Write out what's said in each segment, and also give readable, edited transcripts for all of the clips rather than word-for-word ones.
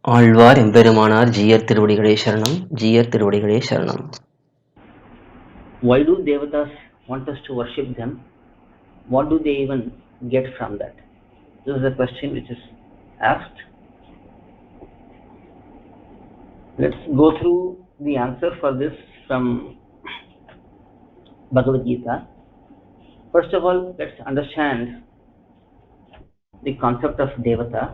ஆழ்வார் எம்பெருமானார் ஜீயர் திருவடிகளே சரணம். ஜீயர் திருவடிகளே சரணம். Why do dhEvathas want us to worship them? What do they even get from that? This is a question which is asked. Let's go through the answer for this from Bhagavad Gita. First of all, let's understand the concept of Devata.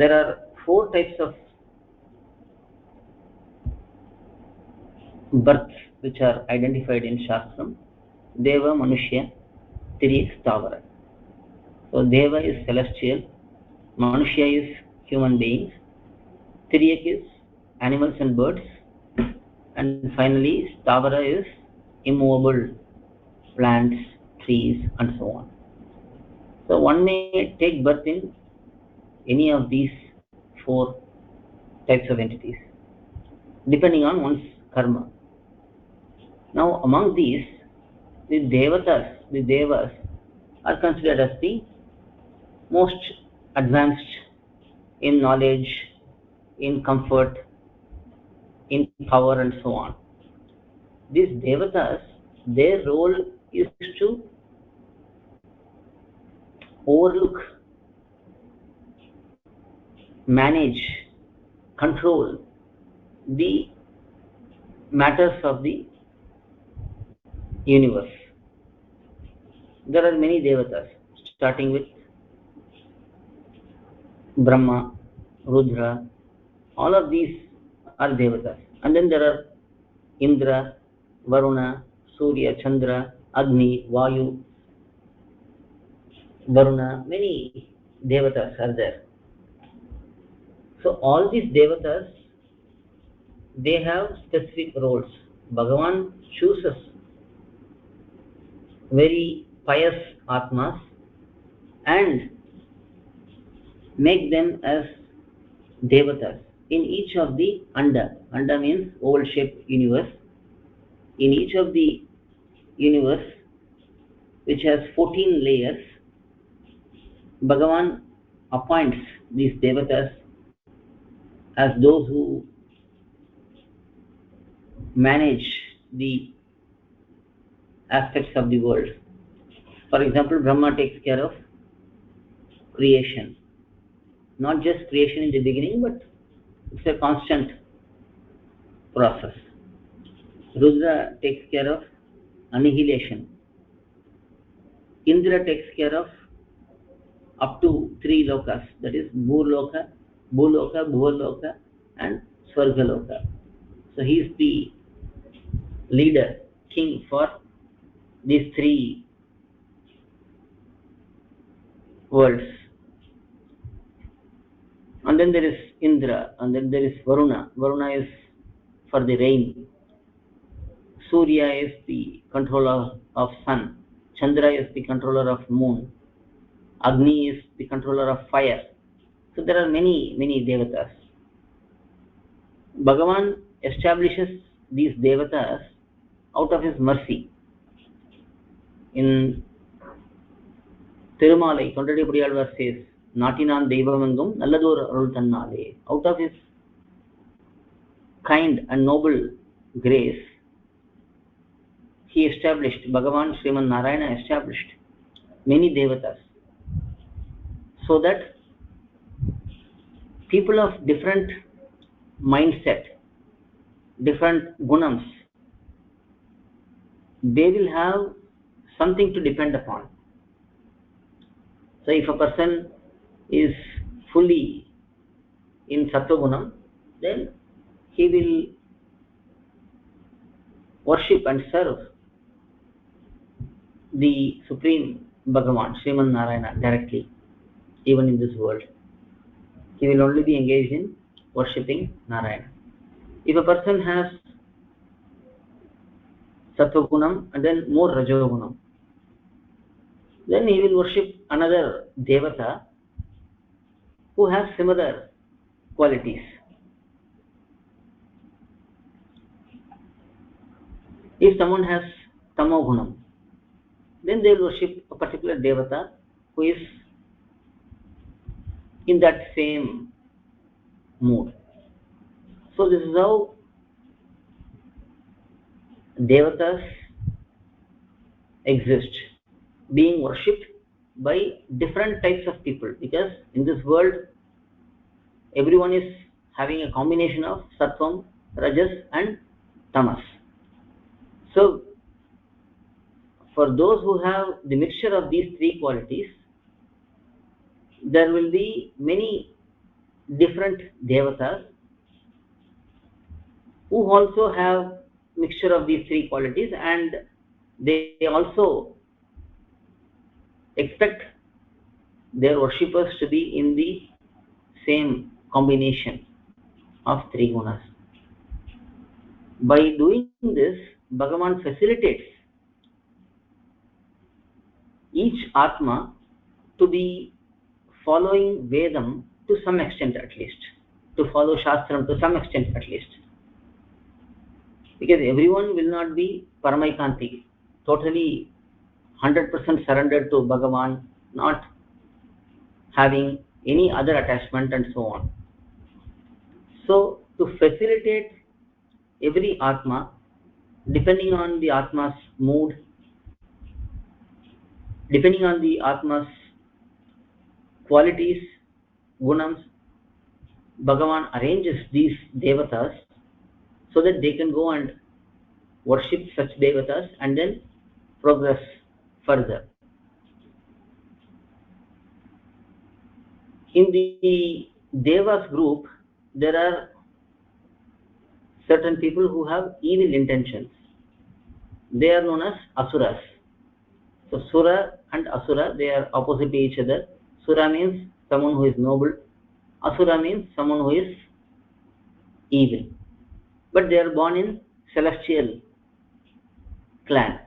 There are 4 types of births which are identified in Shastram: Deva, Manushya, Tiryak, Stavara. So Deva is celestial, Manushya is human beings, Tiryak is animals and birds, and finally Stavara is immovable plants, trees, and so on. So one may take birth in any of these 4 types of entities depending on one's karma. Now among these, the devas are considered as the most advanced in knowledge, in comfort, in power, and so on. These devatas, their role is to overlook, manage, control the matters of the universe. There are many devatas, starting with Brahma, Rudra. All of these are devatas. And then there are Indra, Varuna, Surya, Chandra, Agni, Vayu, Varuna. Many devatas are there. So all these devatas, they have specific roles. Bhagavan chooses very pious atmas and make them as devatas in each of the anda. Anda means oval shaped universe. In each of the universe, which has 14 layers, Bhagavan appoints these devatas as those who manage the aspects of the world. For example, Brahma takes care of creation. Not just creation in the beginning, but it's a constant process. Rudra takes care of annihilation. Indra takes care of up to 3 lokas, that is Bhurloka, Bhuvaloka, and Swargaloka. So he is the leader, king for these 3 worlds. And then there is Indra, and then there is Varuna. Varuna is for the rain. Surya is the controller of sun. Chandra is the controller of moon. Agni is the controller of fire. So there are many devatas. Bhagavan establishes these devatas out of his mercy. In Thirumalai, Kontradi says, Natinan Devamangam Nalladur Arul Tannale. Out of his kind and noble grace, he established, Bhagavan Sriman Narayana established many devatas, so that people of different mindset, different gunams, they will have something to depend upon. So if a person is fully in Sattva Gunam, then he will worship and serve the Supreme Bhagavan, Sriman Narayana, directly, even in this world. He will only be engaged in worshipping Narayana. If a person has Sattva Gunam and then more Rajo Gunam, then he will worship another Devata who has similar qualities. If someone has Tamo Gunam, then they will worship a particular Devata who is in that same mood. So this is how Devatas exist, being worshipped by different types of people, because in this world everyone is having a combination of sattvam, rajas and tamas. So for those who have the mixture of these three qualities, there will be many different devatas who also have mixture of these three qualities, and they also expect their worshippers to be in the same combination of three gunas. By doing this, Bhagavan facilitates each Atma to be following Vedam to some extent at least, to follow Shastram to some extent at least. Because everyone will not be Paramaikanti, totally 100% surrendered to Bhagavan, not having any other attachment and so on. So to facilitate every Atma, depending on the Atma's mood, depending on the Atma's qualities, gunams, Bhagavan arranges these devatas so that they can go and worship such devatas and then progress further. In the devas group, there are certain people who have evil intentions. They are known as asuras. So sura and asura, they are opposite to each other. Sura means someone who is noble. Asura means someone who is evil. But they are born in celestial clan.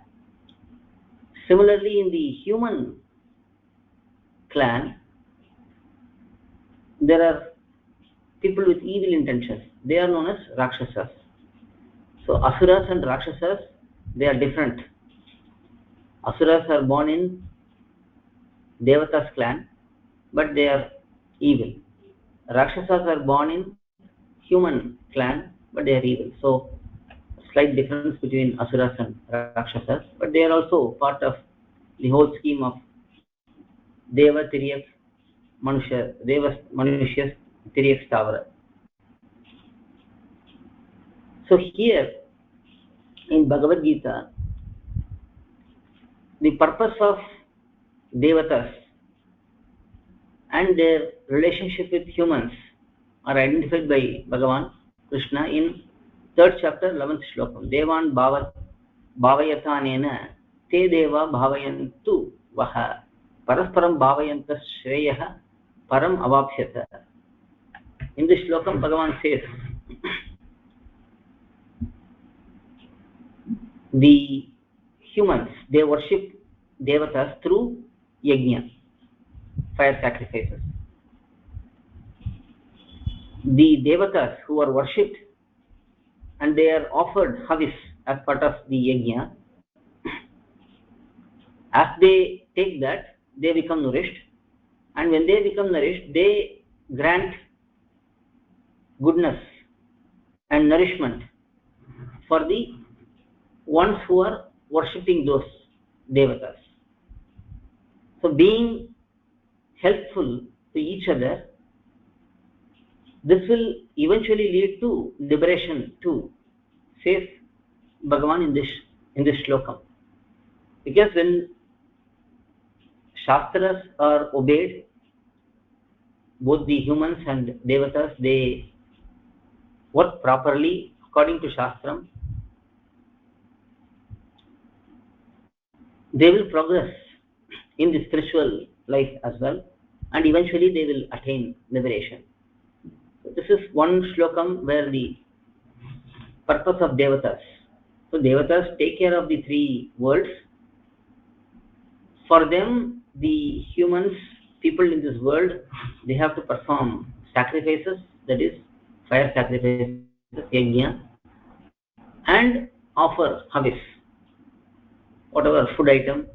Similarly, in the human clan, there are people with evil intentions. They are known as Rakshasas. So Asuras and Rakshasas, they are different. Asuras are born in Devatas clan, but they are evil. Rakshasas are born in human clan, but they are evil. So slight difference between Asuras and Rakshasas, but they are also part of the whole scheme of Deva Tiryak Manusha, Deva Manushya Tiryak Stavara. So here in Bhagavad Gita, the purpose of Devatas and their relationship with humans are identified by Bhagavan Krishna in 3rd chapter, 11th shlokam. Devan bhavayatanena te deva bhavayantu vaha parasparam bhavayantas shreyaha param avapsyata. In this shlokam, Bhagavan says, the humans, they worship devatas through yajna, fire sacrifices. The devatas who are worshipped and they are offered havis as part of the yajna, as they take that, they become nourished, and when they become nourished, they grant goodness and nourishment for the ones who are worshipping those devatas. So being helpful to each other, this will eventually lead to liberation too, says Bhagavan in this shlokam. Because when Shastras are obeyed, both the humans and devatas, they work properly according to Shastram, they will progress in the spiritual life as well, and eventually they will attain liberation. So this is one shlokam where the purpose of devatas. So devatas take care of the three worlds. For them, the humans, people in this world, they have to perform sacrifices, that is fire sacrifices, yajna, and offer havis, whatever food item,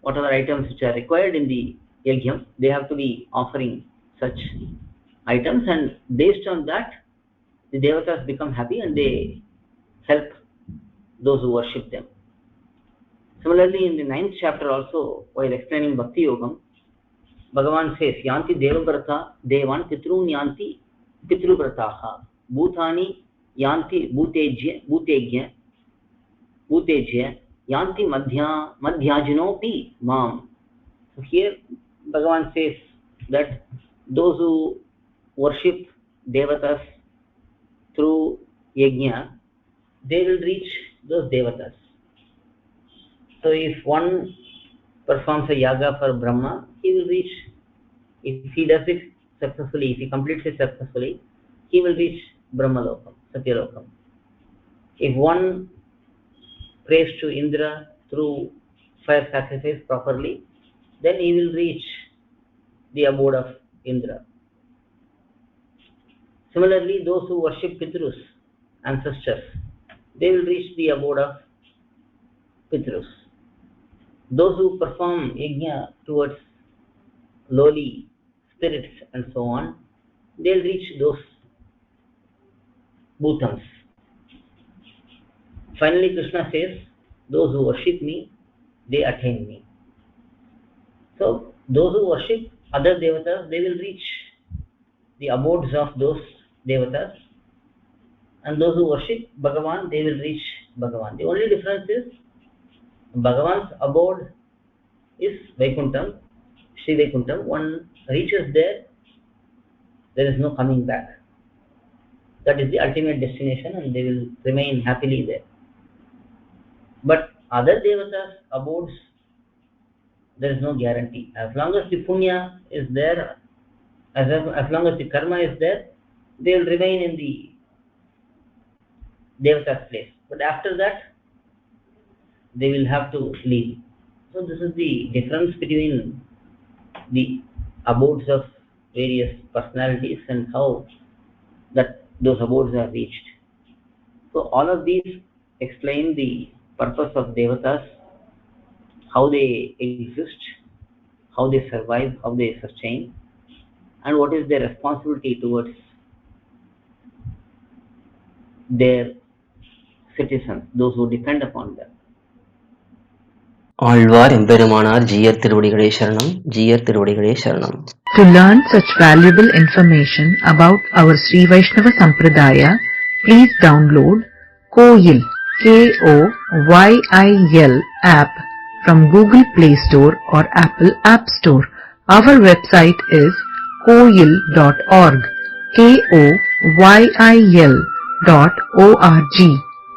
whatever items which are required in the yajna, they have to be offering such items, and based on that, the devatas become happy and they help those who worship them. Similarly, in the 9th chapter also, while explaining Bhakti Yogam, Bhagavan says, Yanti Devavrata Devan Pitrun Yanti Pitruvrataha Bhutani Yanti Bhutejya Yanti Madhyajinopi Mam. So here Bhagavan says that those who worship Devatas through Yajna, they will reach those Devatas. So if one performs a yaga for Brahma, he will reach, if he does it successfully, if he completes it successfully, he will reach Brahma Lokam, Satya Lokam. If one prays to Indra through fire sacrifice properly, then he will reach the abode of Indra. Similarly, those who worship Pitrus, ancestors, they will reach the abode of Pitrus. Those who perform yajna towards lowly spirits and so on, they will reach those bhutams. Finally, Krishna says, those who worship me, they attain me. So, those who worship other devatas, they will reach the abodes of those devatas, and those who worship Bhagavan, they will reach Bhagavan. The only difference is Bhagavan's abode is Vaikuntham, Sri Vaikuntham. One reaches there, there is no coming back. That is the ultimate destination, and they will remain happily there. But other devatas' abodes, there is no guarantee. As long as the punya is there, as long as the karma is there, they will remain in the devata's place. But after that, they will have to leave. So this is the difference between the abodes of various personalities and how that those abodes are reached. So all of these explain the purpose of devatas, how they exist, how they survive, how they sustain, and what is their responsibility towards their citizens, those who depend upon them. Alvar எம்பெருமானார் ஜீயர் திருவடிகளே சரணம், ஜீயர் திருவடிகளே சரணம். To learn such valuable information about our Sri Vaishnava Sampradaya, please download KOYIL, KOYIL app from Google Play Store or Apple App Store. Our website is koyil.org, KOYIL.org.